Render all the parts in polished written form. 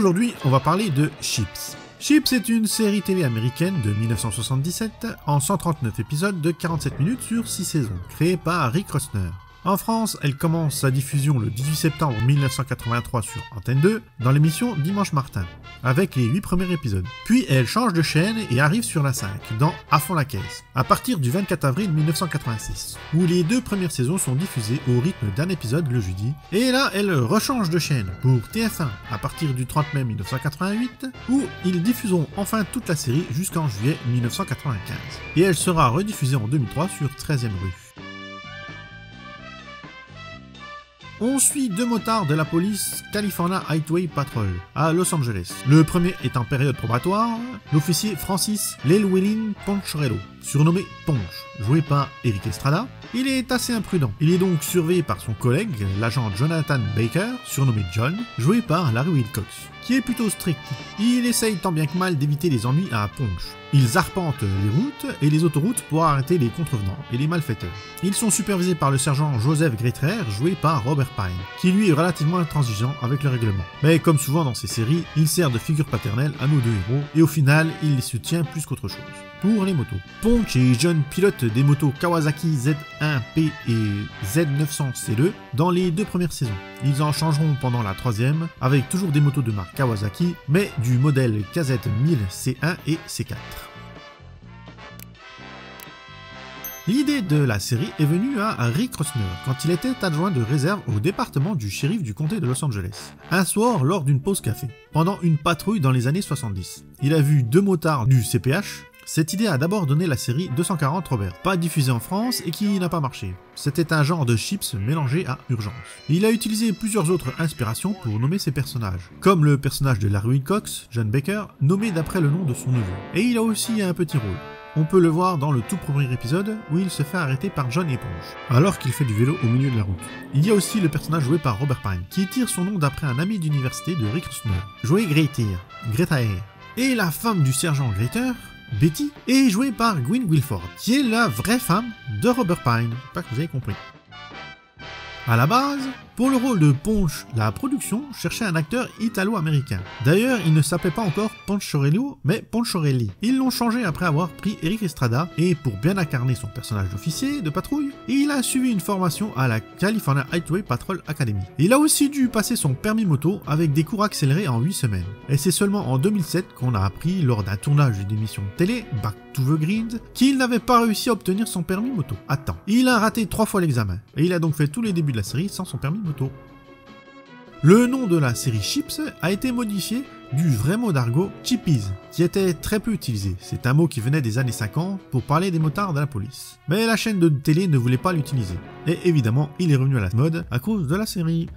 Aujourd'hui, on va parler de Chips. Chips est une série télé américaine de 1977 en 139 épisodes de 47 minutes sur 6 saisons, créée par Rick Rosner. En France, elle commence sa diffusion le 18 septembre 1983 sur Antenne 2 dans l'émission Dimanche Martin, avec les 8 premiers épisodes. Puis elle change de chaîne et arrive sur la 5, dans À fond la caisse, à partir du 24 avril 1986, où les 2 premières saisons sont diffusées au rythme d'un épisode le jeudi, et là elle rechange de chaîne pour TF1 à partir du 30 mai 1988, où ils diffuseront enfin toute la série jusqu'en juillet 1995, et elle sera rediffusée en 2003 sur 13e rue. On suit 2 motards de la police California Highway Patrol à Los Angeles. Le premier est en période probatoire, l'officier Francis Llewellyn Poncherello, surnommé Ponch, joué par Eric Estrada. Il est assez imprudent. Il est donc surveillé par son collègue, l'agent Jonathan Baker, surnommé John, joué par Larry Wilcox, qui est plutôt strict. Il essaye tant bien que mal d'éviter les ennuis à Ponch. Ils arpentent les routes et les autoroutes pour arrêter les contrevenants et les malfaiteurs. Ils sont supervisés par le sergent Joseph Greitrer, joué par Robert Pine, qui lui est relativement intransigeant avec le règlement. Mais comme souvent dans ces séries, il sert de figure paternelle à nos 2 héros, et au final, il les soutient plus qu'autre chose. Pour les motos, Ponch et John pilotent des motos Kawasaki Z1P et Z900C2 dans les 2 premières saisons. Ils en changeront pendant la 3e, avec toujours des motos de marque Kawasaki, mais du modèle KZ1000C1 et C4. L'idée de la série est venue à Rick Rosner quand il était adjoint de réserve au département du shérif du comté de Los Angeles. Un soir, lors d'une pause café, pendant une patrouille dans les années 70, il a vu 2 motards du CPH. Cette idée a d'abord donné la série 240 Robert, pas diffusée en France et qui n'a pas marché. C'était un genre de Chips mélangé à Urgence. Il a utilisé plusieurs autres inspirations pour nommer ses personnages, comme le personnage de Larry Wilcox, John Baker, nommé d'après le nom de son neveu. Et il a aussi un petit rôle. On peut le voir dans le tout premier épisode où il se fait arrêter par John et Ponch, alors qu'il fait du vélo au milieu de la route. Il y a aussi le personnage joué par Robert Pine, qui tire son nom d'après un ami d'université de Rick Rosner, joué Greitrer. Et la femme du sergent Greitrer, Betty, est jouée par Gwen Wilford, qui est la vraie femme de Robert Pine. J'espère que vous avez compris. À la base, pour le rôle de Ponch, la production cherchait un acteur italo-américain. D'ailleurs, il ne s'appelait pas encore Poncherello, mais Poncherelli. Ils l'ont changé après avoir pris Eric Estrada, et pour bien incarner son personnage d'officier de patrouille, il a suivi une formation à la California Highway Patrol Academy. Il a aussi dû passer son permis moto avec des cours accélérés en 8 semaines. Et c'est seulement en 2007 qu'on a appris, lors d'un tournage d'une émission de télé, Back to the Grind, qu'il n'avait pas réussi à obtenir son permis moto à temps. Il a raté 3 fois l'examen, et il a donc fait tous les débuts de la série sans son permis moto. Le nom de la série Chips a été modifié du vrai mot d'argot Chippies, qui était très peu utilisé. C'est un mot qui venait des années 50 pour parler des motards de la police. Mais la chaîne de télé ne voulait pas l'utiliser. Et évidemment, il est revenu à la mode à cause de la série.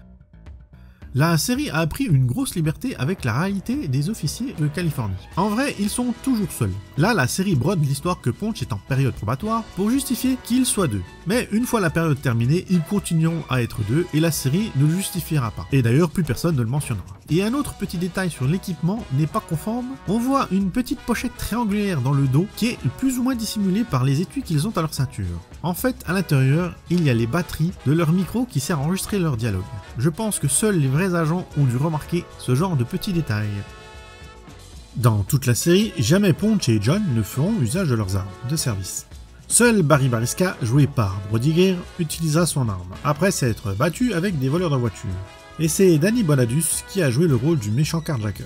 La série a pris une grosse liberté avec la réalité des officiers de Californie. En vrai, ils sont toujours seuls. Là, la série brode l'histoire que Ponch est en période probatoire pour justifier qu'ils soient 2. Mais une fois la période terminée, ils continueront à être 2 et la série ne le justifiera pas. Et d'ailleurs, plus personne ne le mentionnera. Et un autre petit détail sur l'équipement n'est pas conforme. On voit une petite pochette triangulaire dans le dos qui est plus ou moins dissimulée par les étuis qu'ils ont à leur ceinture. En fait, à l'intérieur, il y a les batteries de leur micro qui servent à enregistrer leur dialogue. Je pense que seuls les vrais agents ont dû remarquer ce genre de petits détails. Dans toute la série, jamais Ponch et John ne feront usage de leurs armes de service. Seul Barry Bariska, joué par Brody Greer, utilisera son arme, après s'être battu avec des voleurs de voiture. Et c'est Danny Bonadus qui a joué le rôle du méchant carjacker.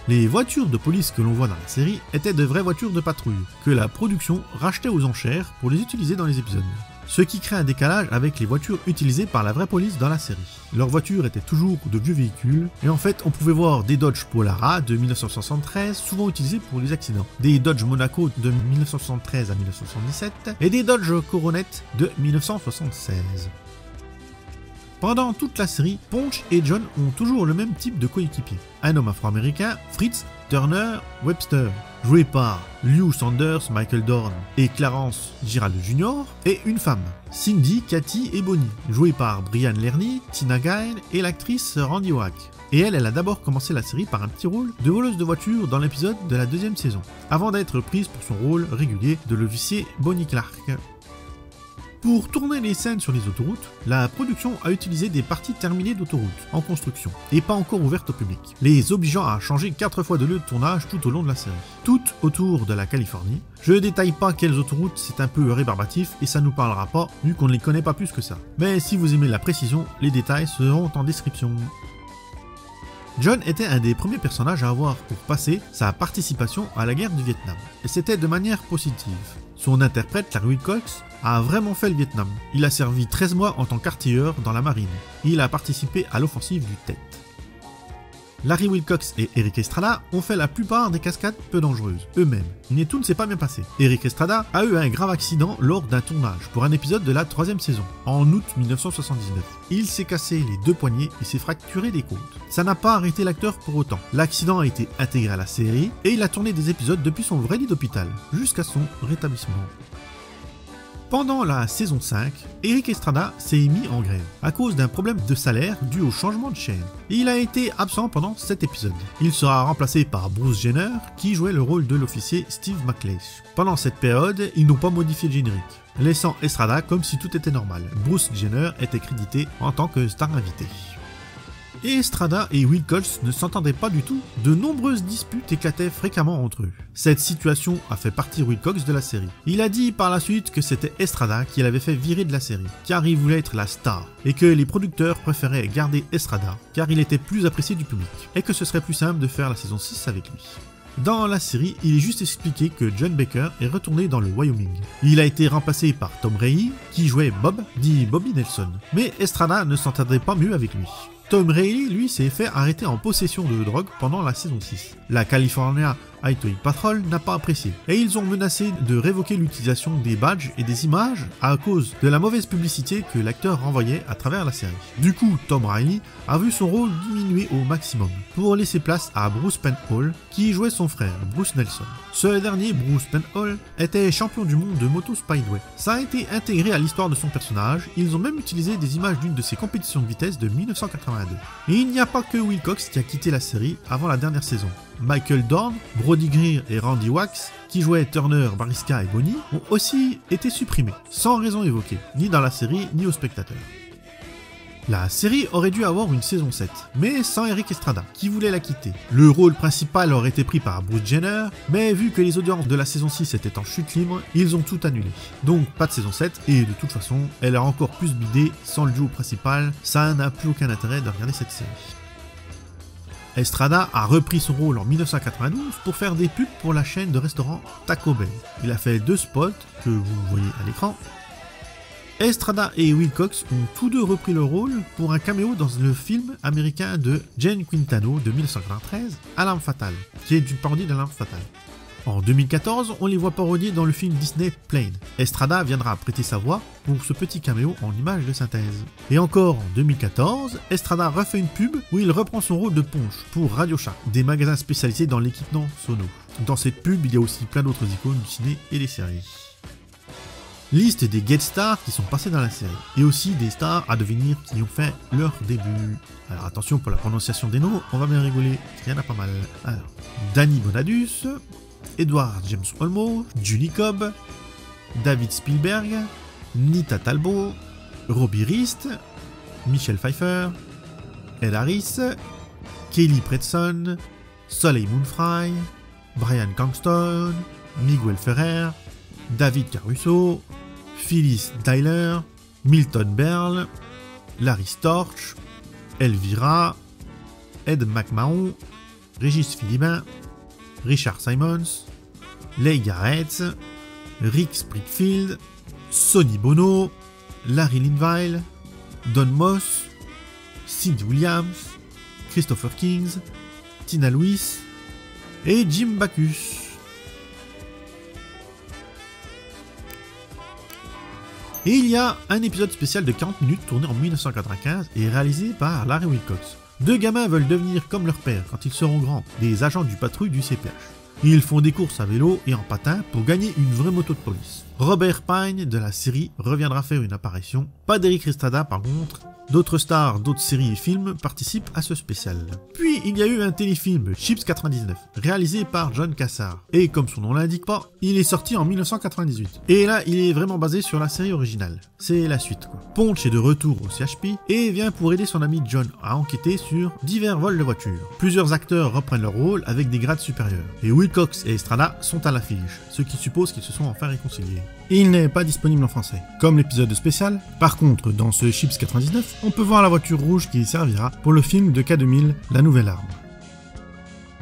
Les voitures de police que l'on voit dans la série étaient de vraies voitures de patrouille, que la production rachetait aux enchères pour les utiliser dans les épisodes. Ce qui crée un décalage avec les voitures utilisées par la vraie police dans la série. Leurs voitures étaient toujours de vieux véhicules, et en fait on pouvait voir des Dodge Polara de 1973, souvent utilisés pour les accidents, des Dodge Monaco de 1973 à 1977, et des Dodge Coronet de 1976. Pendant toute la série, Ponch et John ont toujours le même type de coéquipier. Un homme afro-américain, Fritz Turner Webster, joué par Lew Sanders, Michael Dorn et Clarence Giraldo Jr., et une femme, Cindy, Cathy et Bonnie, jouée par Brian Lerny, Tina Gayle et l'actrice Randy Wack. Et elle a d'abord commencé la série par un petit rôle de voleuse de voiture dans l'épisode de la 2e saison, avant d'être prise pour son rôle régulier de l'officier Bonnie Clark. Pour tourner les scènes sur les autoroutes, la production a utilisé des parties terminées d'autoroutes en construction et pas encore ouvertes au public, les obligeant à changer 4 fois de lieu de tournage tout au long de la série, toutes autour de la Californie. Je ne détaille pas quelles autoroutes, c'est un peu rébarbatif et ça nous parlera pas vu qu'on ne les connaît pas plus que ça. Mais si vous aimez la précision, les détails seront en description. John était un des premiers personnages à avoir pour passer sa participation à la guerre du Vietnam, et c'était de manière positive. Son interprète, Larry Wilcox, a vraiment fait le Vietnam. Il a servi 13 mois en tant qu'artilleur dans la marine. Il a participé à l'offensive du Tet. Larry Wilcox et Erik Estrada ont fait la plupart des cascades peu dangereuses, eux-mêmes, mais tout ne s'est pas bien passé. Erik Estrada a eu un grave accident lors d'un tournage pour un épisode de la 3e saison, en août 1979. Il s'est cassé les 2 poignets et s'est fracturé des côtes. Ça n'a pas arrêté l'acteur pour autant. L'accident a été intégré à la série et il a tourné des épisodes depuis son vrai lit d'hôpital, jusqu'à son rétablissement. Pendant la saison 5, Erik Estrada s'est mis en grève à cause d'un problème de salaire dû au changement de chaîne. Il a été absent pendant 7 épisodes. Il sera remplacé par Bruce Jenner qui jouait le rôle de l'officier Steve McLeish. Pendant cette période, ils n'ont pas modifié le générique, laissant Estrada comme si tout était normal. Bruce Jenner était crédité en tant que star invité. Et Estrada et Wilcox ne s'entendaient pas du tout. De nombreuses disputes éclataient fréquemment entre eux. Cette situation a fait partir Wilcox de la série. Il a dit par la suite que c'était Estrada qui l'avait fait virer de la série, car il voulait être la star, et que les producteurs préféraient garder Estrada, car il était plus apprécié du public, et que ce serait plus simple de faire la saison 6 avec lui. Dans la série, il est juste expliqué que John Baker est retourné dans le Wyoming. Il a été remplacé par Tom Reilly, qui jouait Bob, dit Bobby Nelson. Mais Estrada ne s'entendait pas mieux avec lui. Tom Reilly, lui, s'est fait arrêter en possession de drogue pendant la saison 6. La California Highway Patrol n'a pas apprécié, et ils ont menacé de révoquer l'utilisation des badges et des images à cause de la mauvaise publicité que l'acteur renvoyait à travers la série. Du coup, Tom Reilly a vu son rôle diminuer au maximum, pour laisser place à Bruce Penhall, qui jouait son frère, Bruce Nelson. Ce dernier, Bruce Penhall, était champion du monde de moto Speedway. Ça a été intégré à l'histoire de son personnage, ils ont même utilisé des images d'une de ses compétitions de vitesse de 1982. Et il n'y a pas que Wilcox qui a quitté la série avant la dernière saison. Michael Dorn, Brody Greer et Randy Wax, qui jouaient Turner, Mariska et Bonnie, ont aussi été supprimés, sans raison évoquée, ni dans la série ni aux spectateurs. La série aurait dû avoir une saison 7, mais sans Erik Estrada, qui voulait la quitter. Le rôle principal aurait été pris par Bruce Jenner, mais vu que les audiences de la saison 6 étaient en chute libre, ils ont tout annulé. Donc pas de saison 7, et de toute façon, elle a encore plus bidé sans le duo principal, ça n'a plus aucun intérêt de regarder cette série. Estrada a repris son rôle en 1992 pour faire des pubs pour la chaîne de restaurants Taco Bell. Il a fait 2 spots que vous voyez à l'écran. Estrada et Wilcox ont tous deux repris le rôle pour un caméo dans le film américain de Jane Quintano de 1993, Alarme Fatale, qui est une parodie d'Alarme Fatale. En 2014, on les voit parodier dans le film Disney Plane. Estrada viendra prêter sa voix pour ce petit caméo en image de synthèse. Et encore en 2014, Estrada refait une pub où il reprend son rôle de Ponche pour Radio Shack, des magasins spécialisés dans l'équipement sono. Dans cette pub, il y a aussi plein d'autres icônes du ciné et des séries. Liste des guest stars qui sont passés dans la série, et aussi des stars à devenir qui ont fait leur début. Alors attention pour la prononciation des noms, on va bien rigoler, il y en a pas mal. Alors, Danny Bonadus, Edward James Olmos, Julie Cobb, David Spielberg, Nita Talbot, Robbie Rist, Michelle Pfeiffer, Ed Harris, Kelly Preston, Soleil Moonfry, Bryan Cranston, Miguel Ferrer, David Caruso, Phyllis Diller, Milton Berle, Larry Storch, Elvira, Ed McMahon, Régis Philibin, Richard Simons, Leigh Garrett, Rick Springfield, Sonny Bono, Larry Linville, Don Moss, Cindy Williams, Christopher Kings, Tina Lewis et Jim Backus. Et il y a un épisode spécial de 40 minutes tourné en 1995 et réalisé par Larry Wilcox. 2 gamins veulent devenir comme leur père quand ils seront grands, des agents du patrouille du CPH. Ils font des courses à vélo et en patin pour gagner une vraie moto de police. Robert Pine de la série reviendra faire une apparition, pas d'Eric Estrada par contre. D'autres stars, d'autres séries et films participent à ce spécial. Puis il y a eu un téléfilm, Chips 99, réalisé par John Cassar. Et comme son nom l'indique pas, il est sorti en 1998. Et là, il est vraiment basé sur la série originale. C'est la suite quoi. Ponch est de retour au CHP et vient pour aider son ami John à enquêter sur divers vols de voitures. Plusieurs acteurs reprennent leur rôle avec des grades supérieurs. Et Wilcox et Estrada sont à l'affiche, ce qui suppose qu'ils se sont enfin réconciliés. Il n'est pas disponible en français, comme l'épisode spécial. Par contre, dans ce Chips 99, on peut voir la voiture rouge qui servira pour le film de K2000, La Nouvelle Arme.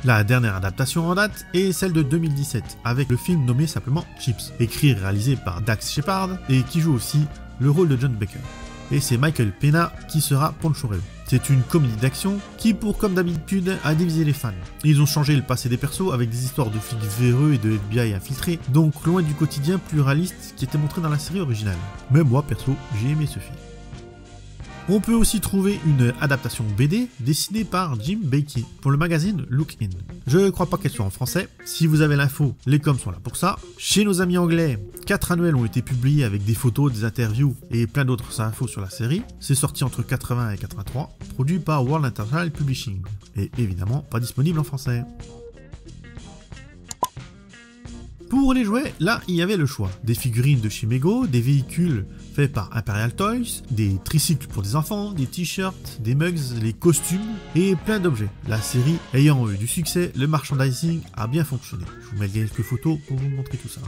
La dernière adaptation en date est celle de 2017, avec le film nommé simplement Chips, écrit et réalisé par Dax Shepard, et qui joue aussi le rôle de John Baker. Et c'est Michael Pena qui sera Poncho Reo. C'est une comédie d'action qui, pour comme d'habitude, a divisé les fans. Ils ont changé le passé des persos avec des histoires de flics véreux et de FBI infiltrés, donc loin du quotidien plus réaliste qui était montré dans la série originale. Mais moi, perso, j'ai aimé ce film. On peut aussi trouver une adaptation BD dessinée par Jim Bakey pour le magazine Look In. Je crois pas qu'elle soit en français. Si vous avez l'info, les coms sont là pour ça. Chez nos amis anglais, 4 annuels ont été publiés avec des photos, des interviews et plein d'autres infos sur la série. C'est sorti entre 80 et 83, produit par World International Publishing. Et évidemment, pas disponible en français. Pour les jouets, là, il y avait le choix. Des figurines de chez Mego, des véhicules faits par Imperial Toys, des tricycles pour des enfants, des t-shirts, des mugs, les costumes et plein d'objets. La série ayant eu du succès, le merchandising a bien fonctionné. Je vous mets quelques photos pour vous montrer tout ça.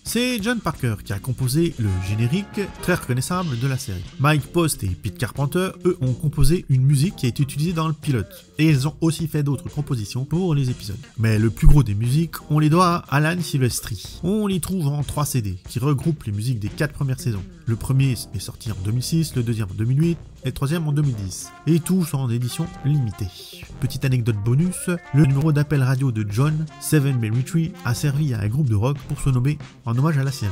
C'est John Parker qui a composé le générique très reconnaissable de la série. Mike Post et Pete Carpenter, eux, ont composé une musique qui a été utilisée dans le pilote. Et ils ont aussi fait d'autres compositions pour les épisodes. Mais le plus gros des musiques, on les doit à Alan Silvestri. On les trouve en 3 CD, qui regroupent les musiques des 4 premières saisons. Le premier est sorti en 2006, le deuxième en 2008, et le troisième en 2010. Et tous en édition limitée. Petite anecdote bonus, le numéro d'appel radio de John, Seven Mary Tree, a servi à un groupe de rock pour se nommer en hommage à la série.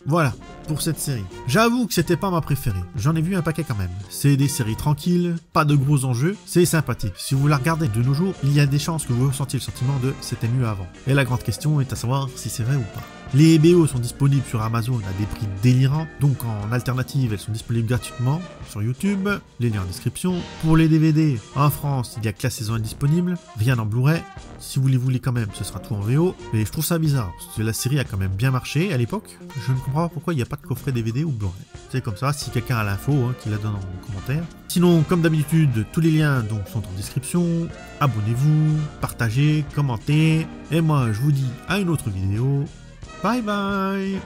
Voilà, pour cette série. J'avoue que c'était pas ma préférée, j'en ai vu un paquet quand même. C'est des séries tranquilles, pas de gros enjeux, c'est sympathique. Si vous la regardez de nos jours, il y a des chances que vous ressentiez le sentiment de c'était mieux avant. Et la grande question est à savoir si c'est vrai ou pas. Les BO sont disponibles sur Amazon à des prix délirants, donc en alternative elles sont disponibles gratuitement sur YouTube, les liens en description. Pour les DVD, en France il y a que la saison indisponible, rien en Blu-ray. Si vous les voulez quand même, ce sera tout en VO, mais je trouve ça bizarre, parce que la série a quand même bien marché à l'époque. Je ne comprends pas pourquoi il n'y a pas de coffret DVD ou Blu-ray. C'est comme ça, si quelqu'un a l'info, qu'il la donne en commentaire. Sinon, comme d'habitude, tous les liens donc, sont en description. Abonnez-vous, partagez, commentez, et moi je vous dis à une autre vidéo. Bye bye.